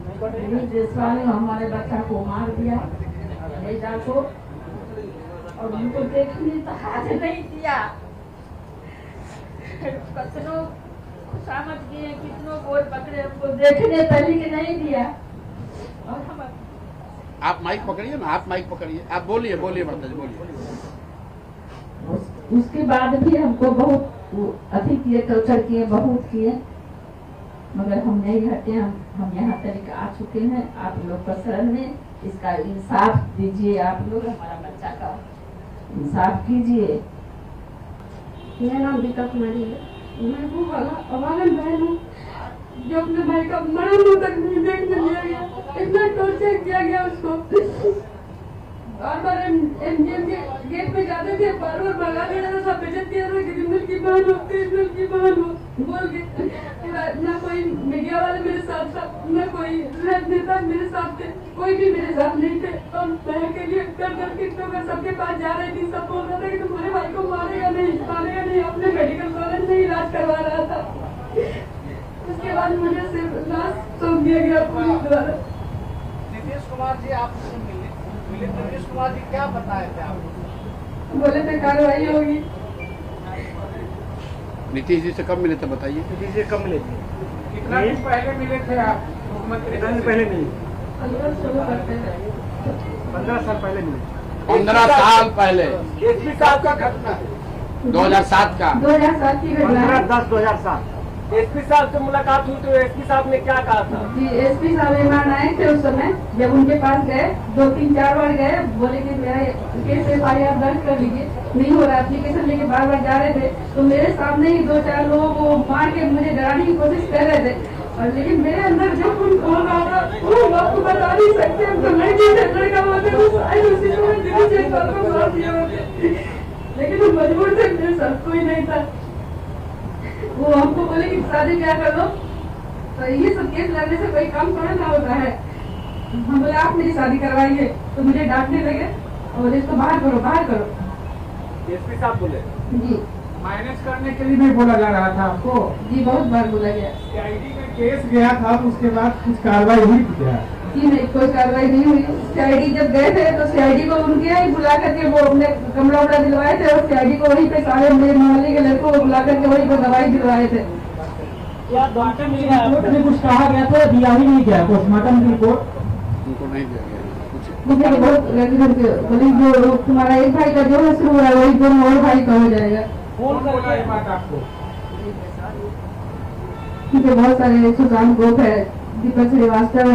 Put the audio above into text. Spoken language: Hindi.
ने हमारे बच्चा को मार दिया बेटा को, और उनको देखने तो हाथ नहीं दिया। कितनों खुशामद किए, कितनों गोर पकड़े, हमको देखने तरीके नहीं दिया। और हम आप माइक पकड़िए ना, आप माइक पकड़िए, आप बोलिए बोलिए माता जी बोलिए। उसके बाद भी हमको बहुत अति किए, टॉर्चर किए, बहुत किए, मगर हम नहीं हटे। हम यहाँ तक आ चुके हैं। आप लोग का शरण में इसका इंसाफ दीजिए। आप लोग हमारा बच्चा का इंसाफ कीजिए। मेरा नाम दीपा कुमारी है। मैं वो वाला अवागन बहन हूँ जो अपने भाई का मरण तक नहीं देखने दिया गया। इतना टॉर्चर किया गया उसको। बार बार एमजीएम के गेट पे जाते थे, बार बार भगा दिया था, सब बेचत किया था कि जिंदल की बहन हो, जिंदल की बहन हो बोल के। ना कोई मीडिया वाले मेरे साथ था, ना कोई राजनेता मेरे साथ थे, कोई भी मेरे साथ नहीं थे। और बहन के लिए कर कितनों का सबके पास जा रही थी। सब बोल रहा था कि तुम्हारे भाई को मारेगा नहीं, अपने मेडिकल कॉलेज में इलाज करवा रहा था। उसके बाद मुझे सिर्फ लाश सौंप दिया गया पुलिस द्वारा। नीतीश कुमार जी आपसे मिले, नीतीश कुमार जी क्या बताए थे आपको? बोले थे कार्रवाई होगी। नीतीश जी से कब मिले थे बताइए? नीतीश जी कब मिले थे? कितना दिन पहले मिले थे आप मुख्यमंत्री? कितना दिन पहले मिले? 15 साल पहले मिले। 15 साल पहले, एसपी साहब का घटना है 2007 का। 2007 की घटना है। 15/10/2007। एसपी साहब से मुलाकात हुई तो एसपी साहब ने क्या कहा था? जी, एसपी साहब मेहमान आए थे उस समय। जब उनके पास गए, 2-3-4 बार गए, बोले कि मेरा केस FIR दर्ज कर लीजिए। नहीं हो रहा, एप्लीकेशन लेके बार बार जा रहे थे। तो मेरे सामने ही 2-4 लोगों को मार के मुझे डराने की कोशिश कर रहे थे। और लेकिन मेरे अंदर जो खून खोल रहा था वो आपको बता नहीं सकते। हम तो लड़की से लड़का होते तो शायद उसी समय दिल्ली से को मार दिया होते, लेकिन हम मजबूर थे, मेरे साथ कोई नहीं था। वो हमको बोले कि शादी ब्याह कर लो। तो ये सब केस लड़ने से कोई काम थोड़ा ना होता है। हम बोले आप मेरी शादी करवाइए, तो मुझे डांटने लगे और इसको बाहर करो। एसपी साहब बोले जी मैनेज करने के लिए भी बोला जा रहा था आपको? जी, बहुत बार बोला गया। सीआईडी में केस गया था, उसके बाद कुछ कार्रवाई हुई थी क्या? जी नहीं, कोई कार्रवाई नहीं हुई। सीआईडी जब गए थे तो सीआईडी को उनके यहाँ ही बुला करके वो अपने कमरा उमरा दिलवाए थे, और सीआईडी को वहीं पे सारे मेरे मोहल्ले के लड़कों को बुला करके वहीं पर दवाई दिलवाए थे। क्या डॉक्टर में कुछ कहा गया था? दिया ही नहीं गया पोस्टमार्टम की रिपोर्ट? उनको नहीं दिया गया मुझे बहुत बोली जो तुम्हारा एक भाई का जो है शुरू हुआ है वही दोनों और भाई का हो जाएगा। कौन बोला ये बात आपको? बहुत सारे सुशांत गोप है, दीपक श्रीवास्तव है।